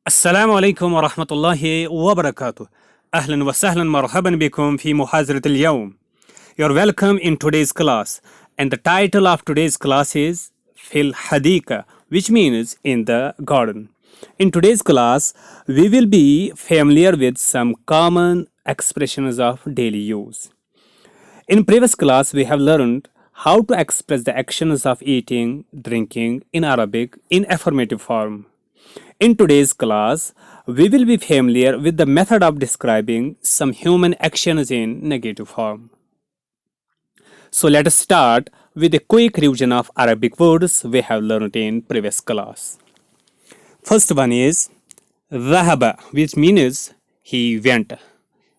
السلام عليكم ورحمة الله وبركاته. أهلا وسهلا مرحبا بكم في محاضرة اليوم. You're welcome in today's class. And the title of today's class is Fil Hadika, which means in the garden. In today's class, we will be familiar with some common expressions of daily use. In previous class, we have learned how to express the actions of eating, drinking in Arabic in affirmative form. In today's class, we will be familiar with the method of describing some human actions in negative form. So let us start with a quick revision of Arabic words we have learned in previous class. First one is ذهب, which means he went,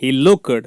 he looked,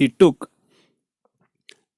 he took.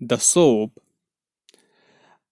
the soap.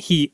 he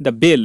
the bill.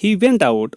he went out,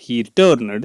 he returned.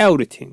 everything.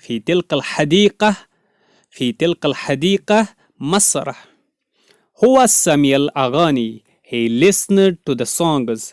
في تلك الحديقة في تلك الحديقة مسرح. هو سمع الأغاني. He listened to the songs.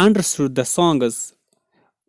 understood the songs.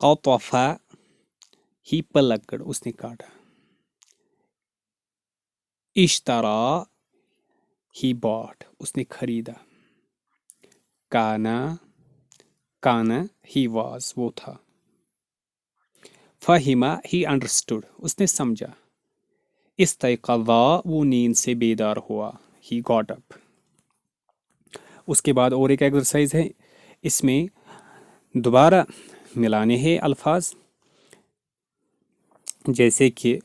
قطفا he plucked اس نے کاٹا. اشترا he bought اس نے خریدا. کانا he was وہ تھا. فہما he understood اس نے سمجھا. استيقظا وہ نیند سے بیدار ہوا. he got up. اس کے بعد اور ایک ایکسرسائز ہے، اس میں دوبارہ ملانے ہیں الفاظ. جیسے کہ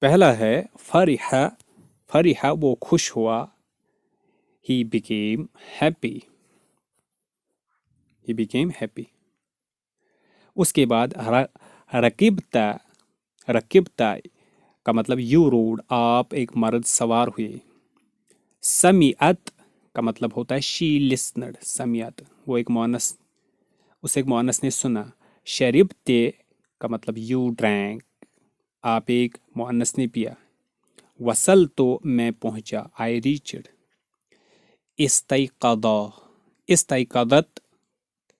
پہلا ہے فرح وہ خوش ہوا. he became happy. اس کے بعد رکبتا کا مطلب یو روڈ آپ ایک مرد سوار ہوئے. سمیعت کا مطلب ہوتا ہے شی لسنڈ. سمیعت وہ ایک مؤنث نے سنا. شربتے کا مطلب یو ڈرینک آپ ایک مؤنث نے پیا. وصل تو میں پہنچا. آئی ریچڈ.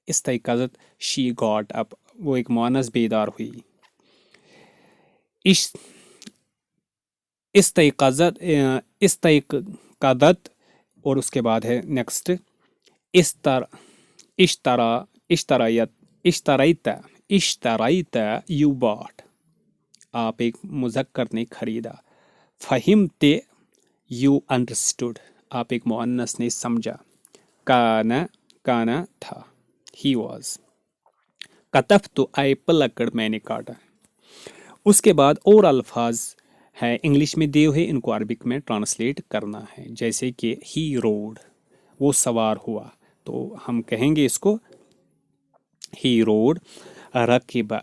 استيقظت شی گاٹ اپ وہ ایک مؤنث بیدار ہوئی. استيقظت اور اس کے بعد ہے نیکسٹ اشتریت یو باٹ آپ ایک مذکر نے خریدا. فہمت یو انڈرسٹوڈ آپ ایک مؤنث نے سمجھا. کانا تھا he was. کتفت آئی پلکڑ میں نے کاٹا. اس کے بعد اور الفاظ ہے انگلش میں دیے ہوئے، ان کو عربک میں ٹرانسلیٹ کرنا ہے. جیسے کہ he rode وہ سوار ہوا، تو ہم کہیں گے اس کو he rode. رکبہ.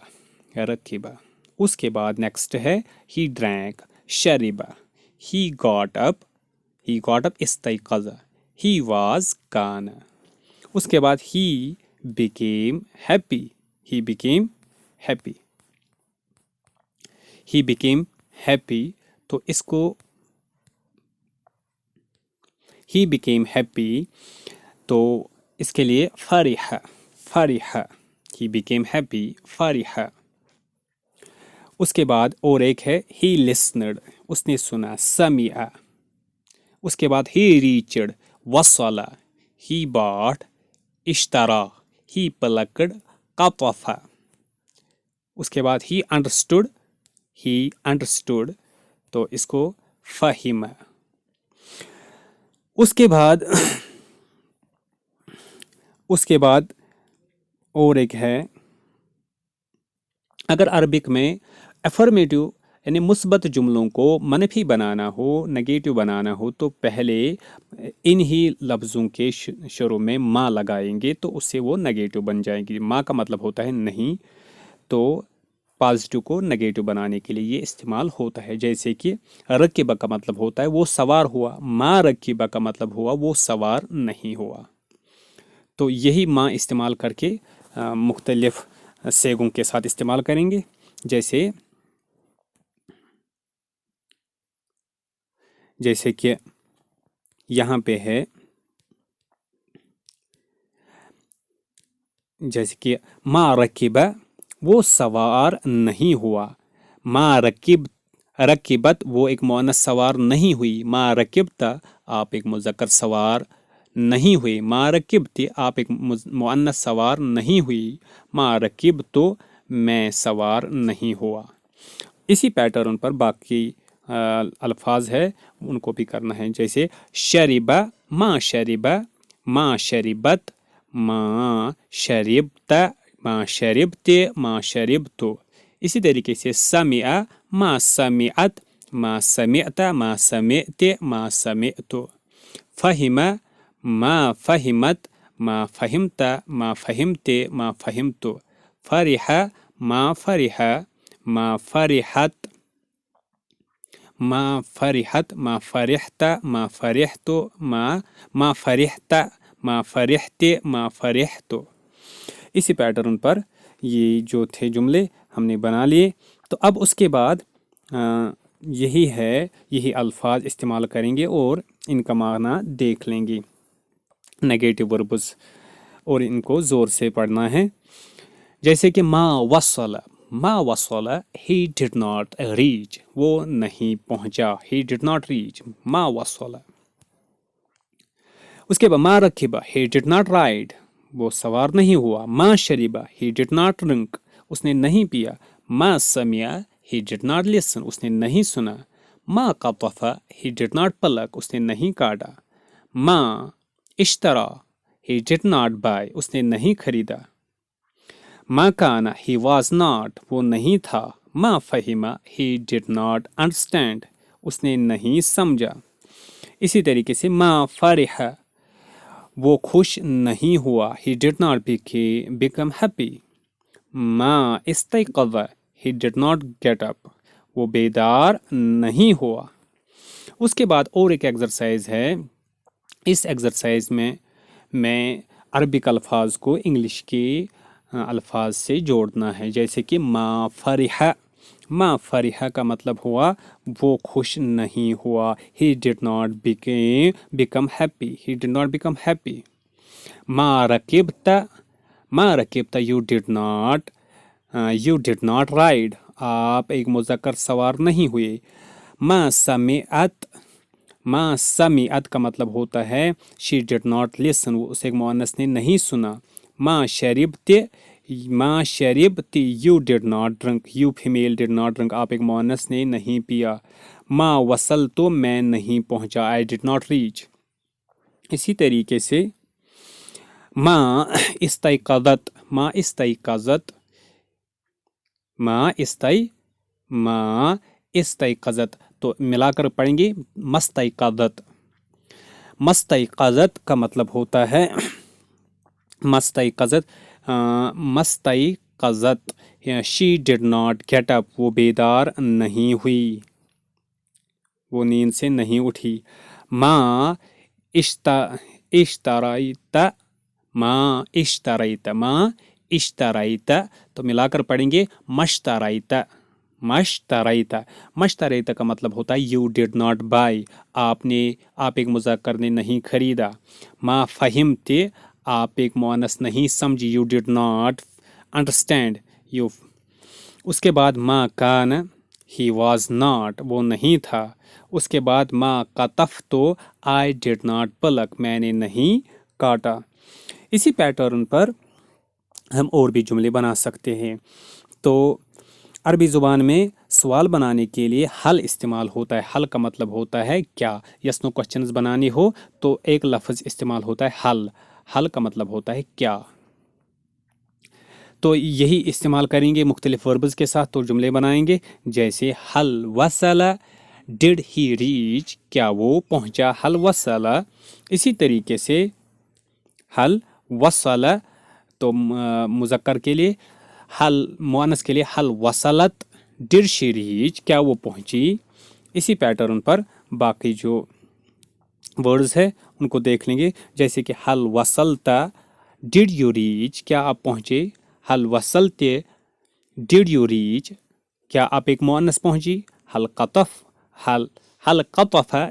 اس کے بعد نیکسٹ ہے he drank. شربہ. he got up. استيقظ. he was. کان. اس کے بعد he became happy. تو اس کو he became happy تو اس کے لیے فرح. he became happy. فرح. اس کے بعد اور ایک ہے he listened اس نے سنا. سمع. اس کے بعد he reached. وصل. he bought. اشترا. he plucked. قطف. اس کے بعد he understood تو اس کو فہم. اس کے بعد اور ایک ہے، اگر عربک میں افرمیٹو یعنی مثبت جملوں کو منفی بنانا ہو، نگیٹو بنانا ہو، تو پہلے انہی لفظوں کے شروع میں ما لگائیں گے تو اس سے وہ نگیٹو بن جائیں گی. ما کا مطلب ہوتا ہے نہیں، تو پازیٹو کو نگیٹو بنانے کے لیے یہ استعمال ہوتا ہے. جیسے کہ رکبہ کا مطلب ہوتا ہے وہ سوار ہوا. ما رکبہ کا مطلب ہوا وہ سوار نہیں ہوا. تو یہی ما استعمال کر کے مختلف سیگوں کے ساتھ استعمال کریں گے. جیسے کہ یہاں پہ ہے، جیسے کہ ما رکبہ وہ سوار نہیں ہوا. ما رکبت وہ ایک مؤنث سوار نہیں ہوئی. ما رکبت آپ ایک مذکر سوار نہیں ہوئی. ما رکبت آپ ایک مؤنث سوار نہیں ہوئی. ما رکبت میں سوار نہیں ہوا. اسی پیٹرن پر باقی الفاظ ہے ان کو بھی کرنا ہے. جیسے شربہ ما شربہ. ما شربت. ما شربت. ما شربت. ما شربت. اسی طریقے سے سمع ما سمعت. ما سمعت. ما سمعت. ما سمعت. فہم ما فہمت. ما فہمت. ما فہمت. ما فہمت. فرح ما فرح. ما فرحت. ما فرحت. ما فرحت. ما فرحت. ما فرحت. ما فرحت. ما فرحت. اسی پیٹرن پر یہ جو تھے جملے ہم نے بنا لیے. تو اب اس کے بعد یہی الفاظ استعمال کریں گے اور ان کا معنی دیکھ لیں گے. نیگیٹو وربز اور ان کو زور سے پڑھنا ہے. جیسے کہ ما وصل he did not reach, وہ نہیں پہنچا, he did not reach, ما وصل. اس کے بعد ما رکبہ he did not ride, وہ سوار نہیں ہوا. ما شربہ he did not drink, اس نے نہیں پیا. ما سمع he did not listen, اس نے نہیں سنا. ما قطف he did not pluck, اس نے نہیں کاٹا. ما اشترا he did not buy, اس نے نہیں خریدا. ما کان he was not, وہ نہیں تھا. ما فہم he did not understand, اس نے نہیں سمجھا. اسی طریقے سے ما فرح, وہ خوش نہیں ہوا. he did not become happy. ما استيقظ he did not get up, وہ بیدار نہیں ہوا. اس کے بعد اور ایک ایکسرسائز ہے. اس ایکسرسائز میں عربک الفاظ کو انگلش کے الفاظ سے جوڑنا ہے. جیسے کہ ما فرح کا مطلب ہوا وہ خوش نہیں ہوا. he did not become happy. ما رکبت you did not ride, آپ ایک مذکر سوار نہیں ہوئے. ما سمعت کا مطلب ہوتا ہے she did not listen, وہ اسے ایک مؤنث نے نہیں سنا. ما شربت you did not drink, you female did not drink, آپ ایک مؤنث نے نہیں پیا. ما وصلت, میں نہیں پہنچا, I did not reach. اسی طریقے سے ما استيقظت, تو ملا کر پڑھیں گے مستيقظت. مستيقظت کا مطلب ہوتا ہے مستيقظت she did not get up, وہ بیدار نہیں ہوئی, وہ نیند سے نہیں اٹھی. ما اشتریت, تو ملا کر پڑھیں گے مشتریت. کا مطلب ہوتا ہے you did not buy, آپ ایک مذکر نے نہیں خریدا. ما فہمت, آپ ایک مؤنث نہیں سمجھی, you did not understand. اس کے بعد ما کان he was not, وہ نہیں تھا. اس کے بعد ما قطفت I did not pluck, میں نے نہیں کاٹا. اسی پیٹرن پر ہم اور بھی جملے بنا سکتے ہیں. تو عربی زبان میں سوال بنانے کے لیے حل استعمال ہوتا ہے. حل کا مطلب ہوتا ہے کیا. یس نو کوشچنز بنانی ہو تو ایک لفظ استعمال ہوتا ہے حل. حل کا مطلب ہوتا ہے کیا. تو یہی استعمال کریں گے مختلف وربز کے ساتھ تو جملے بنائیں گے. جیسے حل وصل ڈڈ ہی ریچ, کیا وہ پہنچا. حل وصل. اسی طریقے سے حل وصل تو مذکر کے لیے, حل مؤنث کے لیے حل وصلت ڈڈ شی ریچ, کیا وہ پہنچی. اسی پیٹرن پر باقی جو ورڈز ہے ان کو دیکھ لیں گے. جیسے کہ حل وصلت ڈڈ یو ریچ, کیا آپ پہنچے. حل وصلت ڈڈ یو ریچ, کیا آپ ایک مؤنث پہنچی. حل قطف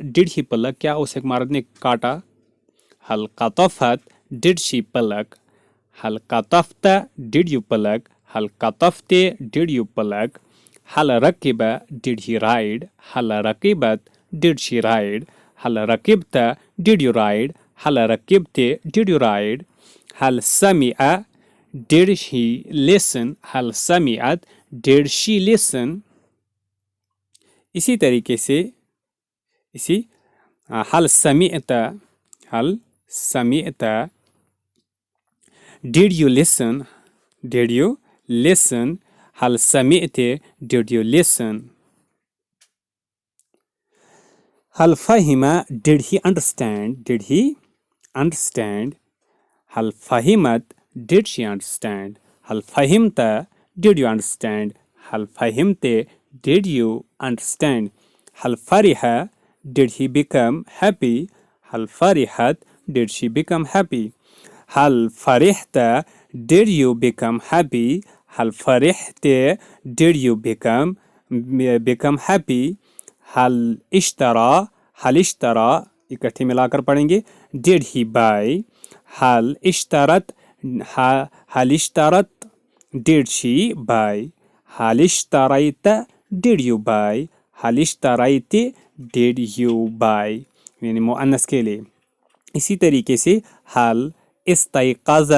ڈڈ ہی پلک, کیا اس ایک مرد نے کاٹا. حل قطفت ڈڈ شی پلک. حل قطفت ڈڈ یو پلک. حل قطفت ڈڈ یو پلک. حل رکب ڈڈ ہی رائڈ. حل رکبت ڈڈ شی رائڈ. حل رکبت ڈڈ یو رائڈ. حل رکبت ڈڈ یو رائڈ. حل سمع ڈڈ ہی لسن. حل سمعت ڈڈ شی لسن. اسی طریقے سے حل سمعت ڈڈ یو لسن. حل سمعت ڈڈ یو لسن. حل فہم ڈڈ ہی انڈرسٹینڈ. حل فہمت ڈڈ شی انڈرسٹینڈ. حل فہمت ڈڈ یو انڈرسٹینڈ. حل فہمت ڈڈ یو انڈرسٹینڈ. حل فرح ڈڈ ہی بیکم ہیپی. حل فرحت ڈڈ شی بیکم ہیپی. حل فرحت ڈڈ یو بیکم ہیپی. حل فرحت ڈڈ یو بیکم ہیپی. حل اشترا اکٹھے ملا کر پڑھیں گے. ڈڈ ہی بائی. حل اشترت Did she buy? هل اشتريت? Did you buy? هل اشتريت? Did you buy? یعنی مؤنث کے لیے. اسی طریقے سے حل استيقظ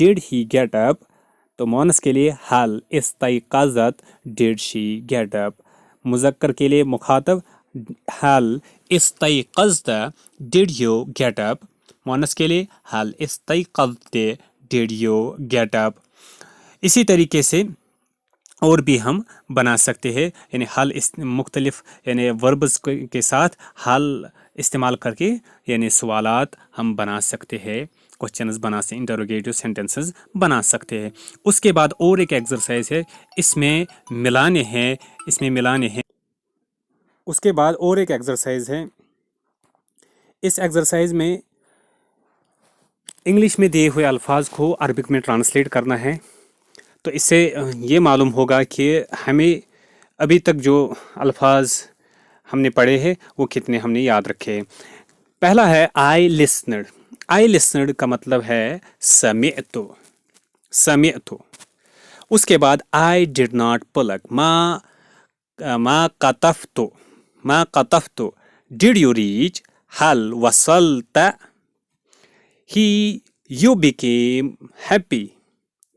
did he get up, تو مؤنث کے لیے حل استيقظت did she get up. مذکر کے لیے مخاطب حل استيقظت did you get up. مؤنث کے لیے حل استيقظت did you get up. اسی طریقے سے اور بھی ہم بنا سکتے ہیں، یعنی حل مختلف یعنی وربز کے ساتھ حل استعمال کر کے یعنی سوالات ہم بنا سکتے ہیں، کوشچنز بنا سے انٹروگیٹو سینٹنسز بنا سکتے ہیں. اس کے بعد اور ایک ایکسرسائز ہے، اس میں ملانے ہیں. اس کے بعد اور ایک ایکسرسائز ہے. اس ایکسرسائز میں انگلش میں دیے ہوئے الفاظ کو عربک میں ٹرانسلیٹ کرنا ہے. تو اس سے یہ معلوم ہوگا کہ ہمیں ابھی تک جو الفاظ ہم نے پڑھے ہیں وہ کتنے ہم نے یاد رکھے. پہلا ہے آئی لسنڈ. آئی لسنڈ کا مطلب ہے سمعتو. اس کے بعد آئی ڈڈ ناٹ پلک. ما قطفتو. Did you reach. حل وصلت.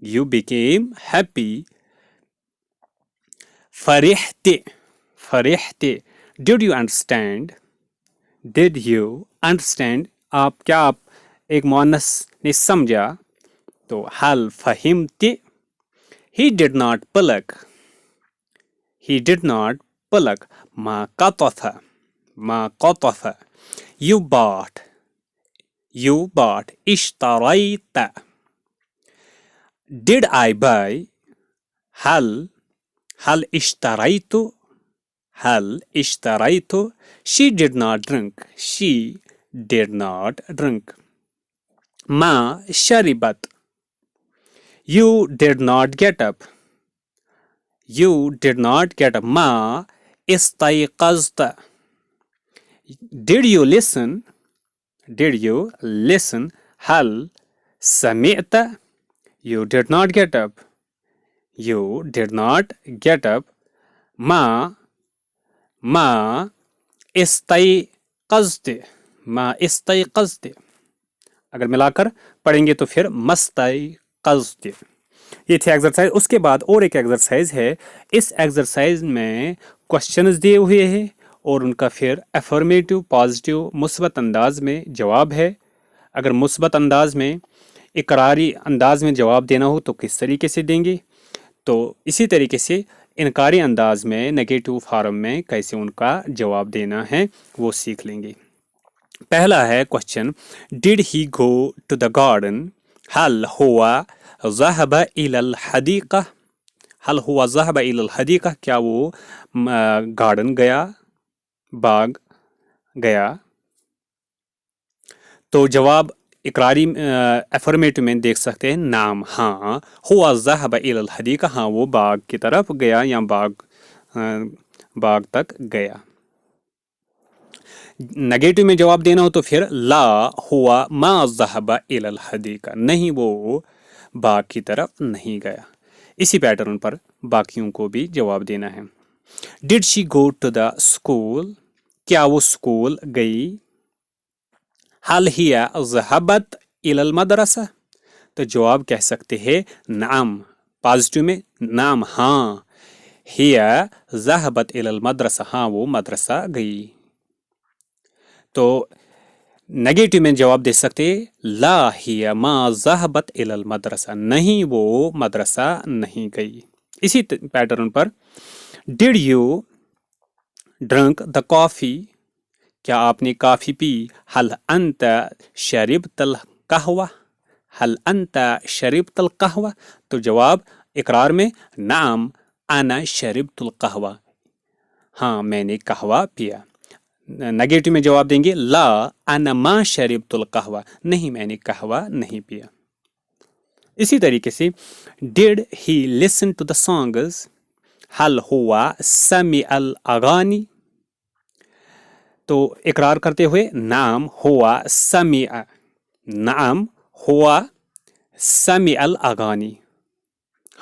You became happy. Farhat. Did you understand? آپ ایک مؤنث نے سمجھا تو حل فہمت. He did not pluck. ما قطف. You bought. اشتريت. Did I buy? هل اشتريت. She did not drink. ما شربت. You did not get up. ما استيقظت. Did you listen? هل سمعت. You did not get up. ما استيقظت. اگر ملا کر پڑھیں گے تو پھر مستيقظت. یہ تھی ایکسرسائز. اس کے بعد اور ایک ایکسرسائز ہے. اس ایکسرسائز میں کوشچنز دیے ہوئے ہیں اور ان کا پھر افرمیٹو پازیٹیو مثبت انداز میں جواب ہے. اگر مثبت انداز میں اقراری انداز میں جواب دینا ہو تو کس طریقے سے دیں گے، تو اسی طریقے سے انکاری انداز میں نیگیٹو فارم میں کیسے ان کا جواب دینا ہے وہ سیکھ لیں گے. پہلا ہے question did he go to the garden. حل ہوا ذہب الی الحدیقہ. کیا وہ گارڈن گیا، باغ گیا. تو جواب اقراری افرمیٹو میں دیکھ سکتے ہیں نعم ہاں. ہوا ذہب الی الحدیقہ، ہاں وہ باغ کی طرف گیا یا باغ تک گیا. نگیٹو میں جواب دینا ہو تو پھر لا ہوا ما ذہب الی الحدیقہ، نہیں وہ باغ کی طرف نہیں گیا. اسی پیٹرن پر باقیوں کو بھی جواب دینا ہے. ڈڈ شی گو ٹو دا اسکول، کیا وہ اسکول گئی. حل ہی ذہبت الی المدرسہ، تو جواب کہہ سکتے ہیں نعم پازیٹیو میں نعم ہاں. ہی ذہبت الی المدرسہ، ہاں وہ مدرسہ گئی. تو نیگیٹو میں جواب دے سکتے لا ہی ما ذہبت الی المدرسہ، نہیں وہ مدرسہ نہیں گئی. اسی پیٹرن پر did you drink the coffee, کیا آپ نے کافی پی. حل انت شربت القہوہ. تو جواب اقرار میں نعم انا شربت القہوہ، ہاں میں نے قہوہ پیا. نگیٹو میں جواب دیں گے لا انا ما شربت القہوہ، نہیں میں نے قہوہ نہیں پیا. اسی طریقے سے ڈڈ ہی لسن ٹو دا سانگز. حل ہوا سمع الاغانی. تو اقرار کرتے ہوئے نعم ہوا سمع الاغانی،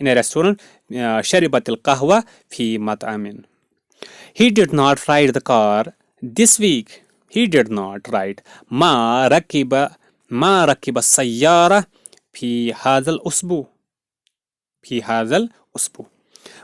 In a restaurant, sharibatil qahwa fi mat'amin. He did not ride the car this week. He did not ride. ما ركب السيارة في هذا الأسبوع.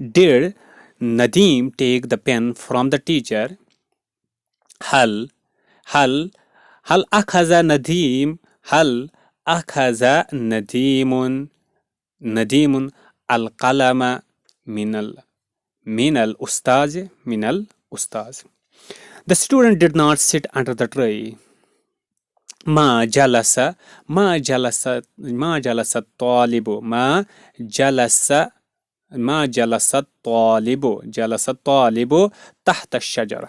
did Nadeem take the pen from the teacher? هل أخذ نديم القلم من الأستاذ. The student did not sit under the tree. ما جلس الطالب تحت الشجرة.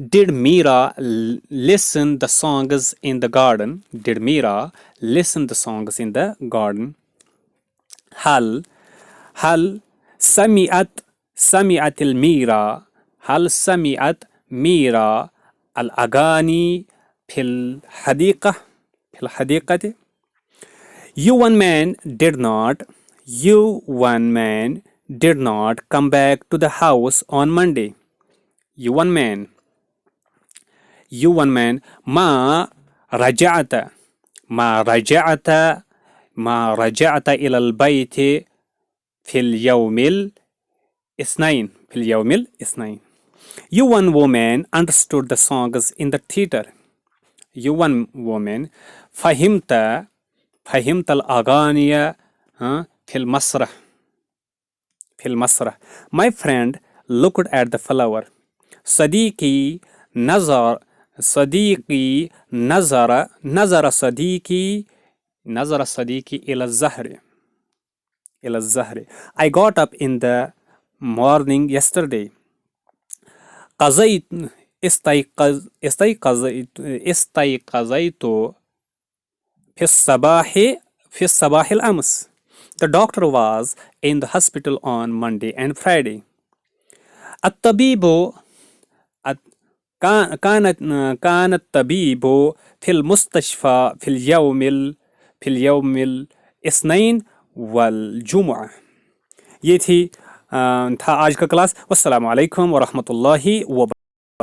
did Meera listen the songs in the garden? Did Meera listen the songs in the garden? هل سمعت الميرا هل سمعت ميرا الأغاني في الحديقة. You one man did not come back to the house on Monday. You one man ما رجعت إلى البيت في اليوم الاثنين. You one woman understood the songs in the theater. You one woman فهمت الأغاني في المسرح. في المسرح. My friend looked at the flower. Siddiqui نظر صديقي إلى الزهر. I got up in the morning yesterday. استيقظت في الصباح الأمس. The doctor was in the hospital on Monday and Friday. الطبيب كان الطبيب في المستشفى في اليوم الاثنين والجمعة. یہ تھا آج کا کلاس. والسلام علیکم ورحمۃ اللہ وبرکاتہ.